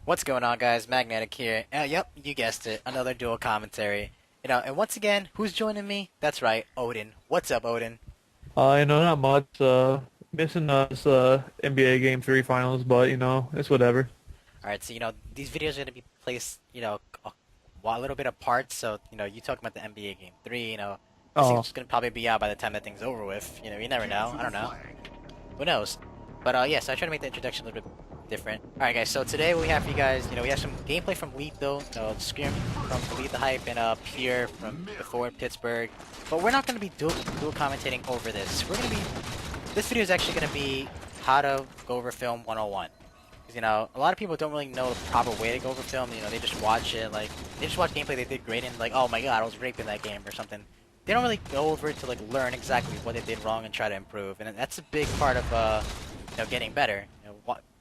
What's going on, guys? Magnetic here. Yep, you guessed it. Another dual commentary. And once again, who's joining me? That's right, Odin. What's up, Odin? Not much. Missing us NBA Game 3 finals, but it's whatever. Alright, so, these videos are going to be placed, a little bit apart. So, you talking about the NBA Game 3, this Oh, thing's going to probably be out by the time that thing's over with. You never know. I don't know. Who knows? But, yeah, so I try to make the introduction a little bit different. Alright, guys, so today what we have for you guys, we have some gameplay from Lethul, Scream from Lead the Hype, and Pierre from before in Pittsburgh. But we're not going to be dual commentating over this. This video is actually going to be how to go over film 101. Because, a lot of people don't really know the proper way to go over film. They just watch it, they just watch gameplay they did great and, oh my god, I was raped in that game or something. They don't really go over it to, learn exactly what they did wrong and try to improve. And that's a big part of, getting better.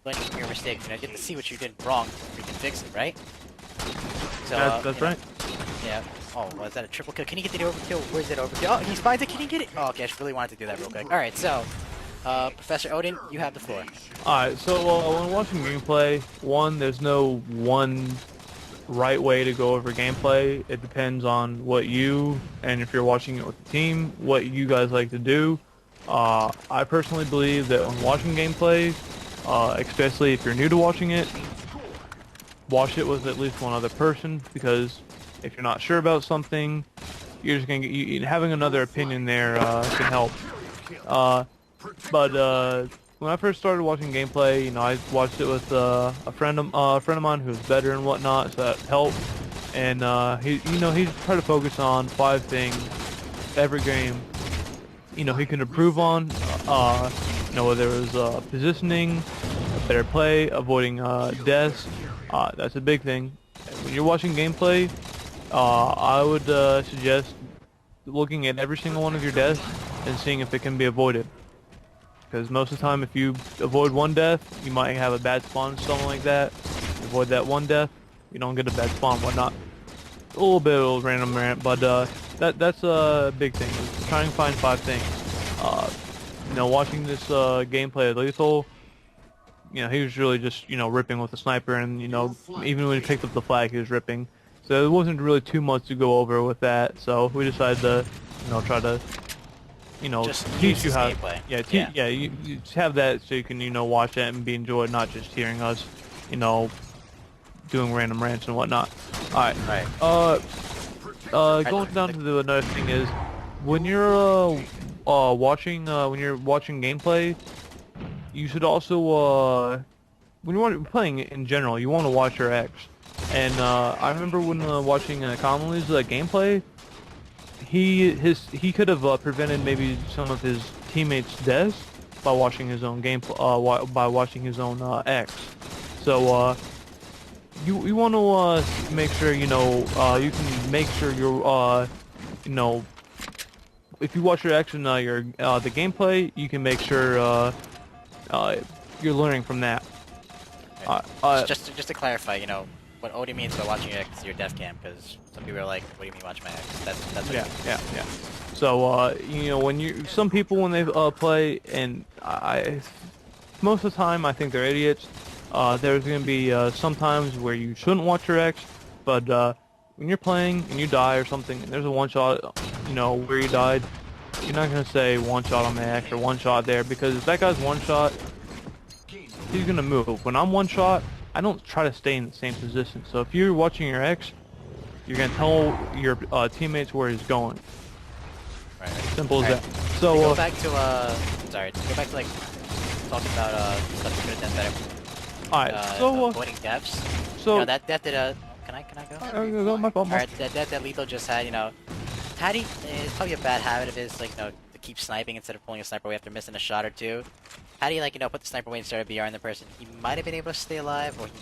Learning from your mistakes. You get to see what you did wrong so you can fix it, right? So, that's right. Yeah. Oh, was that a triple kill? Can he get the overkill? Where's that overkill? Oh, he finds it. Can he get it? Oh, okay, I just really wanted to do that real quick. Alright, so, Professor Odin, you have the floor. Alright, so when watching gameplay, there's no one right way to go over gameplay. It depends on what you, and if you're watching it with the team, what you guys like to do. I personally believe that when watching gameplay, especially if you're new to watching it, watch it with at least one other person, because if you're not sure about something, you're just gonna having another opinion there can help. But when I first started watching gameplay, I watched it with a friend of mine who was better and whatnot, so that helped. And he tried to focus on 5 things every game. He can improve on. Whether it was positioning, better play, avoiding deaths. That's a big thing. When you're watching gameplay, I would suggest looking at every single one of your deaths and seeing if it can be avoided. Because most of the time, if you avoid one death, you might have a bad spawn or something like that. Avoid that one death, you don't get a bad spawn, whatnot. A little bit of a random rant, but that's a big thing. Try and find 5 things. Watching this gameplay of Lethul, he was really just ripping with the sniper, and even when he picked up the flag, he was ripping. So there wasn't really too much to go over with that. So we decided to try to Just teach you how. gameplay. You just have that so you can watch it and be enjoyed, not just hearing us doing random rants and whatnot. All right. Right. Going down to another thing is when you're watching gameplay, you should also when you're playing in general, you want to watch your X. And I remember when watching Commonly's gameplay, he could have prevented maybe some of his teammates' deaths by watching his own by watching his own X. So you want to make sure you can make sure you're if you watch your action the gameplay, you can make sure you're learning from that. Just to clarify, what Odin means by watching your death cam, because some people are like, "What do you mean watch my X?" That's what Yeah. So when some people when they play, and most of the time I think they're idiots. There's gonna be some times where you shouldn't watch your X, but when you're playing and you die or something, and there's a one shot, where you died, you're not gonna say one shot on my X or one shot there, because if that guy's one shot, he's gonna move. When I'm one shot, I don't try to stay in the same position. So if you're watching your X, you're gonna tell your teammates where he's going. Right. Simple as that. To So go back to talking about stuff you could have done better. alright, Avoiding deaths. so That death did a. Can I go? go, my fault. Alright, that death that Lethal just had. It's probably a bad habit of his, to keep sniping instead of pulling a sniper away after missing a shot or two. Had he, put the sniper away and started BR in the person, he might have been able to stay alive, or he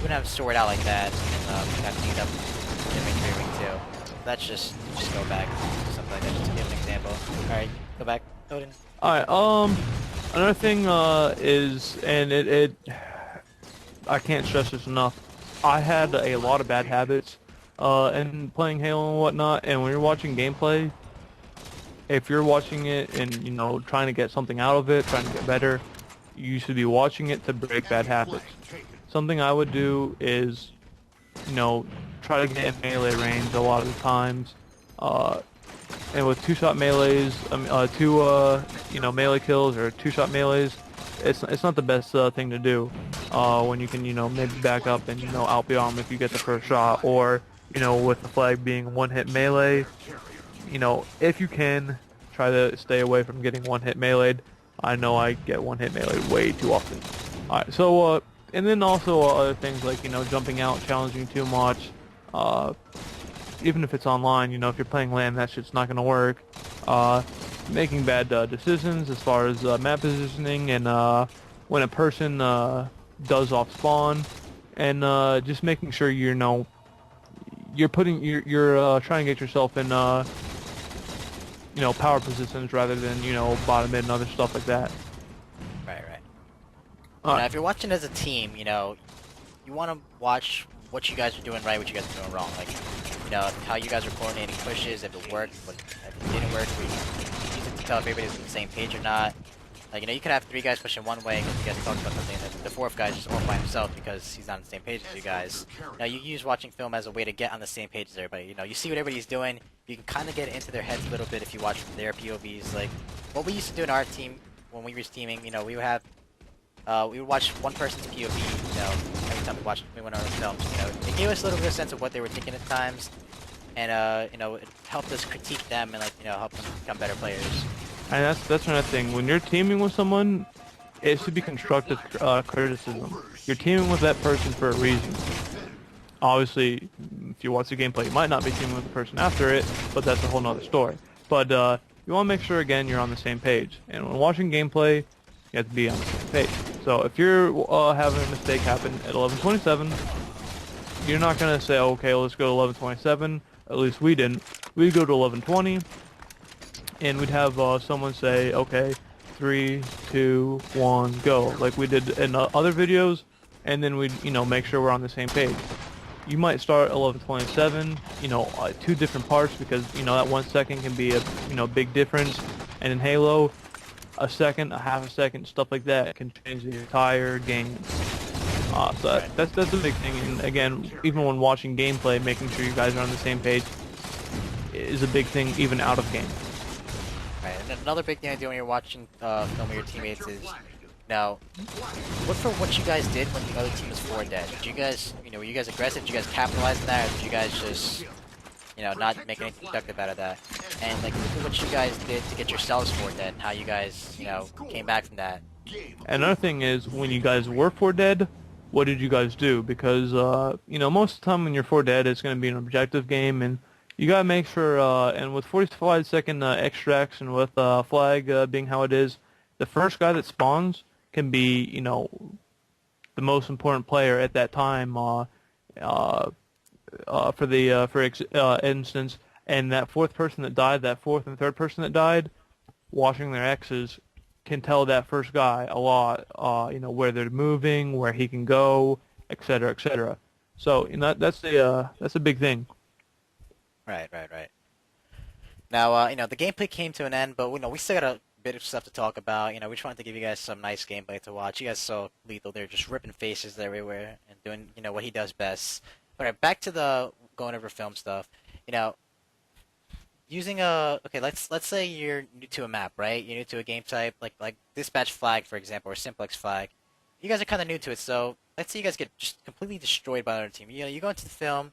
wouldn't have stored out like that, and got cleaned up in victory ring too. That's just go back to something like that, just to give an example. Alright, go back, Odin. Alright, another thing is, and I can't stress this enough, I had a lot of bad habits in playing Halo and whatnot, and when you're watching gameplay, if you're watching it and trying to get something out of it, trying to get better, you should be watching it to break bad habits. something I would do is, try to get in melee range a lot of the times. Uh, and with two-shot melees, melee kills or two-shot melees, it's not the best thing to do. When you can, maybe back up and, out-be-arm if you get the first shot, or, with the flag being one-hit melee, if you can, try to stay away from getting one-hit meleeed. I know I get one-hit melee way too often. Alright, so, and then also other things like, jumping out, challenging too much, even if it's online, if you're playing LAN, that shit's not going to work. Making bad decisions as far as map positioning and when a person does off spawn, and just making sure you're trying to get yourself in power positions rather than bottom mid and other stuff like that. Right, right. Now, if you're watching as a team, you want to watch what you guys are doing right, what you guys are doing wrong. Like, how you guys are coordinating pushes, if it worked, if it didn't work, we use it to tell if everybody's on the same page or not. Like, you could have 3 guys pushing one way because you guys talked about something, and the 4th guy's just off by himself because he's not on the same page as you guys. Now, you use watching film as a way to get on the same page as everybody. You see what everybody's doing, you can kind of get into their heads a little bit if you watch from their POVs. Like, what we used to do in our team when we were teaming, we would have we would watch one person's POV, every time we went on the films. It gave us a little bit of sense of what they were thinking at times, and it helped us critique them and help them become better players. And that's another thing. When you're teaming with someone, it should be constructive criticism. You're teaming with that person for a reason. Obviously, if you watch the gameplay, you might not be teaming with the person after it, but that's a whole nother story. But you want to make sure, again, you're on the same page. And when watching gameplay, you have to be on the same page. So if you're having a mistake happen at 11:27, you're not going to say, okay, let's go to 11:27. At least we didn't. We'd go to 11:20, and we'd have someone say, okay, 3, 2, 1, go, like we did in other videos, and then we'd, make sure we're on the same page. You might start 11:27, 2 different parts because, that 1 second can be a, big difference, and in Halo, a second, a half a second, stuff like that can change the entire game. So that's a big thing, and again, even when watching gameplay, making sure you guys are on the same page is a big thing, even out of game. Right, and another big thing I do when you're watching film with your teammates is, now, look for what you guys did when the other team was 4 dead. Did you guys, were you guys aggressive? Did you guys capitalize on that, or did you guys just, not make anything productive out of that? And like, look at what you guys did to get yourselves 4 dead, and how you guys, came back from that. Another thing is, when you guys were 4 dead, what did you guys do? Because, most of the time when you're 4 dead, it's going to be an objective game, and you gotta make sure, and with 45-second extracts and with flag being how it is, the first guy that spawns can be, the most important player at that time, for instance, and that 4th person that died, that 4th and 3rd person that died, watching their X's can tell that first guy a lot, where they're moving, where he can go, etc., etc. So, that's a big thing. Right. Now, the gameplay came to an end, but we still got a bit of stuff to talk about. We just wanted to give you guys some nice gameplay to watch. You guys saw Lethul there just ripping faces everywhere and doing, what he does best. Alright, back to the going over film stuff. Using okay, let's say you're new to a map, right? You're new to a game type, like Dispatch flag, for example, or Simplex flag. You guys are kind of new to it, so let's say you guys get just completely destroyed by another team. You go into the film,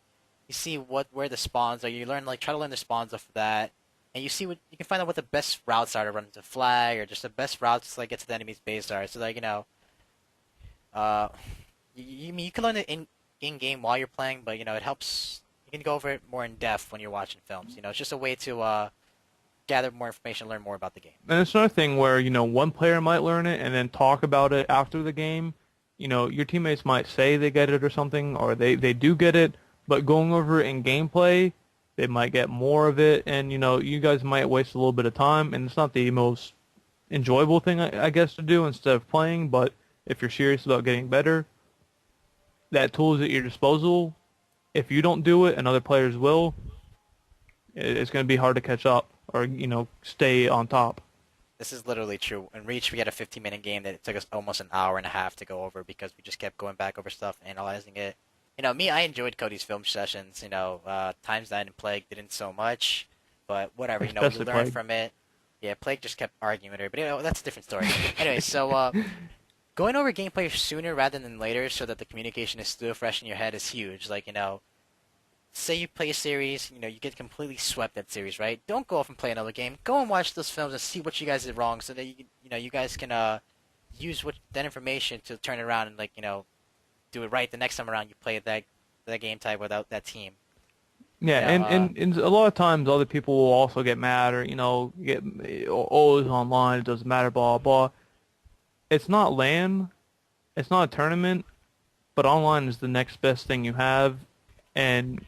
you see where the spawns are. You try to learn the spawns off of that, and you see you can find out what the best routes are to run to flag, or just the best routes to get to the enemy's base are. So you can learn it in game while you're playing, but it helps. You can go over it more in depth when you're watching films. It's just a way to gather more information, learn more about the game. And it's another thing where one player might learn it and then talk about it after the game. Your teammates might say they get it or something, or they do get it. But going over it in gameplay, they might get more of it, and you guys might waste a little bit of time, and it's not the most enjoyable thing, I guess, to do instead of playing. But if you're serious about getting better, that tool is at your disposal. If you don't do it, and other players will, it's going to be hard to catch up or stay on top. This is literally true. In Reach, we had a 15-minute game that it took us almost an hour and a half to go over because we just kept going back over stuff, analyzing it. Me, I enjoyed Cody's film sessions. Times 9 and Plague didn't so much, but whatever. We Especially learned Plague. from it. Yeah, Plague just kept arguing with her, but that's a different story. Anyway, so going over gameplay sooner rather than later so that the communication is still fresh in your head is huge. Like, say you play a series, you get completely swept that series, right? Don't go off and play another game. Go and watch those films and see what you guys did wrong, so that you guys can use that information to turn it around and do it right the next time around you play that game type without that team. Yeah, and a lot of times other people will also get mad or get it's online, it doesn't matter, blah blah. It's not LAN, it's not a tournament, but online is the next best thing you have. And,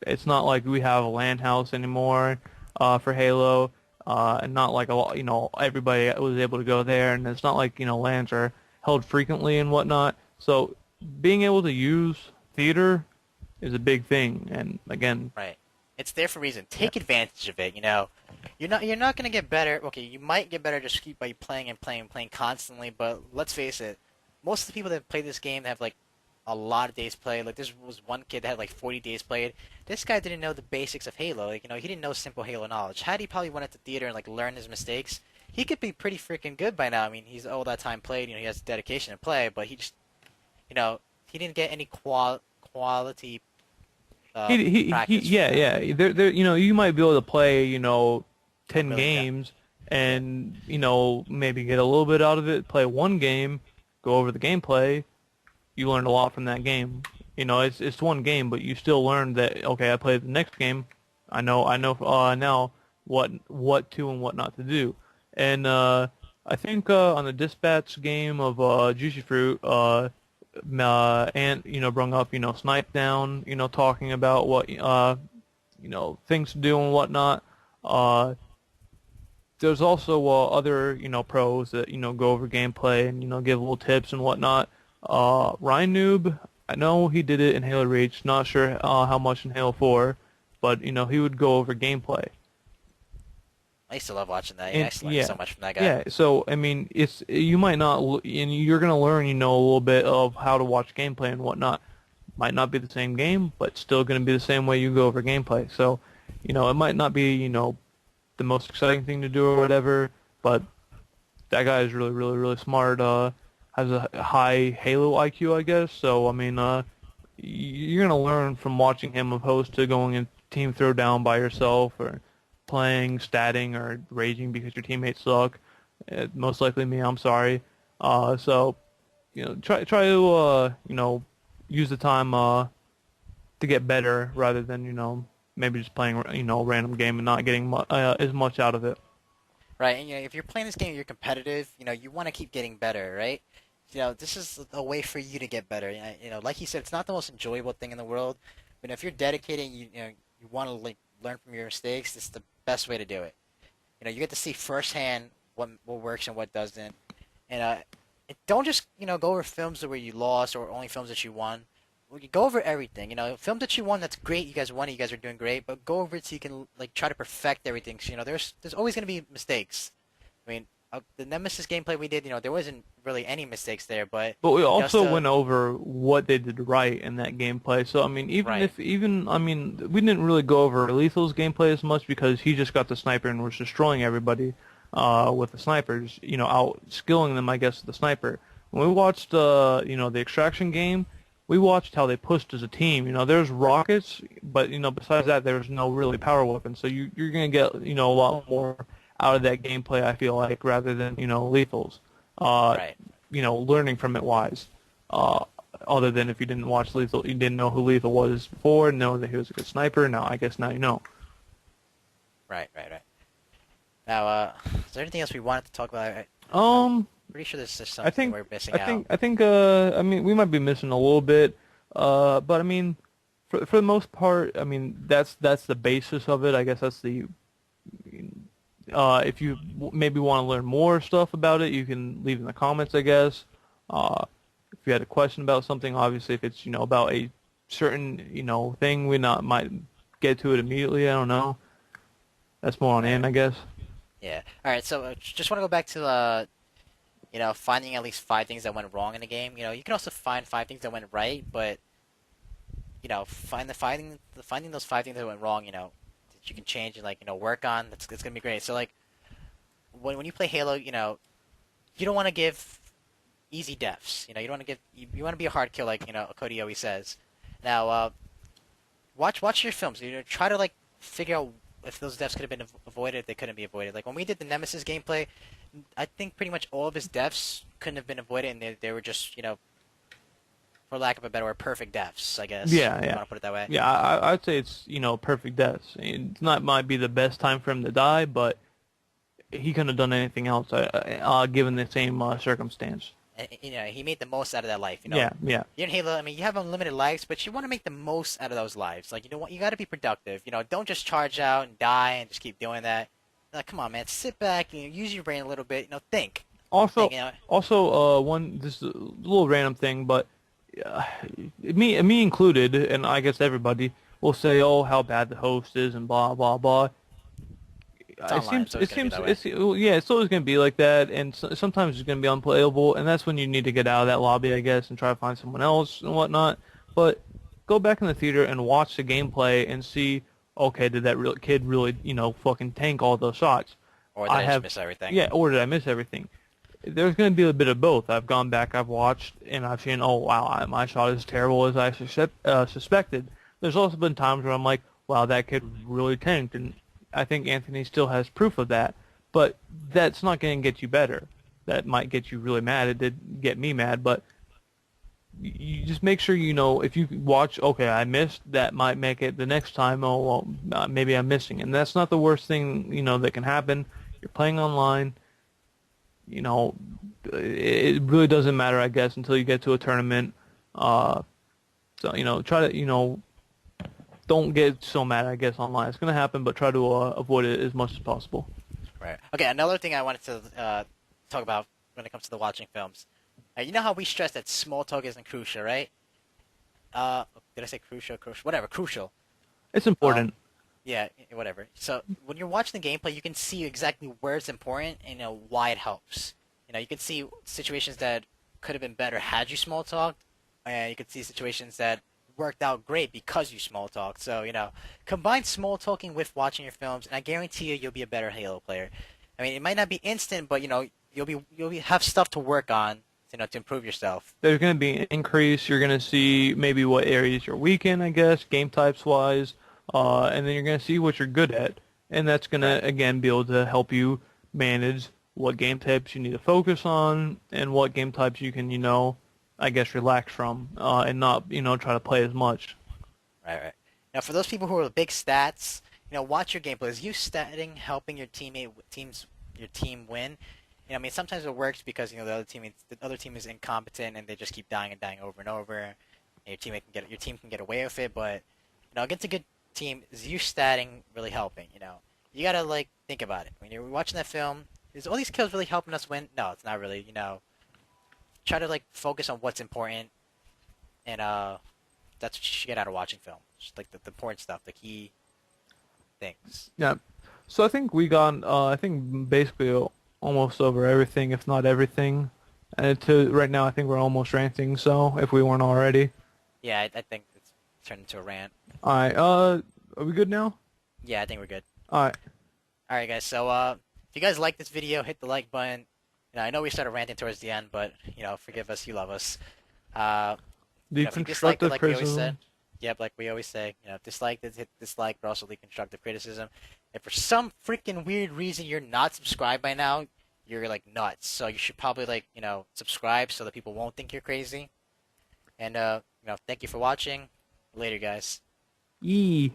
it's not like we have a LAN house anymore for Halo, and not like everybody was able to go there, and it's not like, LANs are held frequently and whatnot. So being able to use theater is a big thing, and again... Right. It's there for a reason. Take advantage of it, You're not gonna get better. Okay, you might get better just by playing and playing and playing constantly, but let's face it, most of the people that play this game have a lot of days played. Like, this was one kid that had 40 days played. This guy didn't know the basics of Halo. He didn't know simple Halo knowledge. Had he probably went into theater and learned his mistakes, he could be pretty freaking good by now. I mean, he's all that time played. He has dedication to play, but he just, he didn't get any quality. Practice. Yeah. There, you might be able to play, 10 Really, games, and maybe get a little bit out of it. Play one game, go over the gameplay. You learned a lot from that game. It's one game, but you still learned that, okay, I played the next game. I know now what to and what not to do. And I think on the Dispatch game of Juicy Fruit, Ant brung up Snipe Down, talking about what things to do and whatnot. There's also other pros that go over gameplay and give little tips and whatnot. Ryan Noob, I know he did it in Halo Reach, not sure how much in Halo 4, but he would go over gameplay. I used to love watching that. I used to learn so much from that guy. Yeah, so I mean, you might not, and you're gonna learn, a little bit of how to watch gameplay and whatnot. Might not be the same game, but still gonna be the same way you go over gameplay. So, it might not be, the most exciting thing to do or whatever, but that guy is really, really, really smart. Has a high Halo IQ, I guess. So I mean, you're gonna learn from watching him, opposed to going in team throwdown by yourself or playing, statting, or raging because your teammates suck. Most likely me. I'm sorry. So try to use the time to get better rather than maybe just playing a random game and not getting as much out of it. Right, and if you're playing this game, you're competitive. You want to keep getting better, right? This is a way for you to get better. Like you said, it's not the most enjoyable thing in the world, but if you're dedicated, you want to learn from your mistakes. This is the best way to do it. You get to see firsthand what works and what doesn't, and don't just go over films where you lost or only films that you won. You go over everything. Films that you won, that's great. You guys won. You guys are doing great. But go over it so you can try to perfect everything. So there's always gonna be mistakes. I mean, the Nemesis gameplay we did, there wasn't really any mistakes there, but we also went over what they did right in that gameplay. So I mean, we didn't really go over Lethul's gameplay as much because he just got the sniper and was destroying everybody with the snipers, out skilling them, I guess, with the sniper. When we watched the Extraction game, we watched how they pushed as a team. There's rockets, but besides that, there's no really power weapon. So you're gonna get a lot more out of that gameplay, I feel like, rather than Lethal's. right. Learning from it wise. Other than if you didn't watch Lethul, you didn't know who Lethul was before, know that he was a good sniper. Now I guess now you know. Right. Now, is there anything else we wanted to talk about? Pretty sure there's just something we're missing out. I think we might be missing a little bit, but I mean, for the most part, I mean, that's the basis of it. I guess that's the. If you maybe want to learn more stuff about it, you can leave in the comments, I guess. If you had a question about something, obviously, if it's about a certain thing, we might get to it immediately. I don't know. That's more on Ann, I guess. Yeah. All right. So just want to go back to finding at least 5 things that went wrong in the game. You can also find 5 things that went right, but finding those 5 things that went wrong, that you can change and work on. That's gonna be great. So like when you play Halo, you don't want to give easy deaths. You don't want to give you want to be a hard kill like Cody always says. Now watch your films. Try to like figure out if those deaths could have been avoided, if they couldn't be avoided. Like when we did the Nemesis gameplay, I think pretty much all of his deaths couldn't have been avoided, and they were just for lack of a better word, perfect deaths. I guess. Yeah, If you yeah. want to put it that way. Yeah, I'd say it's, perfect deaths. It's not might be the best time for him to die, but he couldn't have done anything else, given the same circumstance. And, he made the most out of that life. Yeah, yeah. You're in Halo. I mean, you have unlimited lives, but you want to make the most out of those lives. Like, you got to be productive. Don't just charge out and die and just keep doing that. Like, come on, man, sit back. Use your brain a little bit. Think. Also, Think, this is a little random thing, but uh, me included, and I guess everybody will say, "Oh, how bad the host is," and blah blah blah. It's online. It's always gonna be that way. It's always gonna be like that, and sometimes it's gonna be unplayable, and that's when you need to get out of that lobby, I guess, and try to find someone else and whatnot. But go back in the theater and watch the gameplay and see, okay, did that real kid really, fucking tank all those shots? Or did I just miss everything? Yeah, or did I miss everything? There's going to be a bit of both. I've gone back, I've watched, and I've seen, oh wow, my shot is terrible as I suspected. There's also been times where I'm like, wow, that kid really tanked, and I think Anthony still has proof of that. But that's not going to get you better. That might get you really mad. It did get me mad, but you just make sure if you watch, okay, I missed, that might make it the next time, oh well, maybe I'm missing, and that's not the worst thing that can happen. You're playing online. It really doesn't matter, I guess, until you get to a tournament. So try to don't get so mad, I guess, online. It's gonna happen, but try to avoid it as much as possible. Right. Okay. Another thing I wanted to talk about when it comes to the watching films. You know how we stress that small talk isn't crucial, right? Did I say crucial? Crucial? Whatever. Crucial. It's important. Yeah. Whatever. So when you're watching the gameplay, you can see exactly where it's important and why it helps. You can see situations that could have been better had you small talked, and you could see situations that worked out great because you small talked. So combine small talking with watching your films, and I guarantee you'll be a better Halo player. I mean, it might not be instant, but you'll have stuff to work on. To improve yourself. There's going to be an increase. You're going to see maybe what areas you're weak in, I guess, game types wise, and then you're going to see what you're good at, and that's going to again be able to help you manage what game types you need to focus on and what game types you can, I guess, relax from and not, try to play as much. Right. Now, for those people who are big stats, watch your gameplay. Is you statting helping your team win? I mean, sometimes it works because the other team is incompetent and they just keep dying and dying over and over. And your team can get away with it, but against a good team, is you statting really helping? You gotta think about it when you're watching that film. Is all these kills really helping us win? No, it's not really. Try to focus on what's important, and that's what you should get out of watching film. Just the important stuff, the key things. Yeah. So I think we got, I think basically almost over everything, if not everything. And right now, I think we're almost ranting. So if we weren't already. Yeah, I think it's turned into a rant. All right. Are we good now? Yeah, I think we're good. All right. All right, guys. So if you guys like this video, hit the like button. I know we started ranting towards the end, but forgive us. You love us. If you dislike it, like we always said. Yep, like we always say, dislike this, hit dislike, but also leave constructive criticism. If for some freaking weird reason you're not subscribed by now, you're nuts. So you should probably subscribe so that people won't think you're crazy. And thank you for watching. Later, guys. Yee.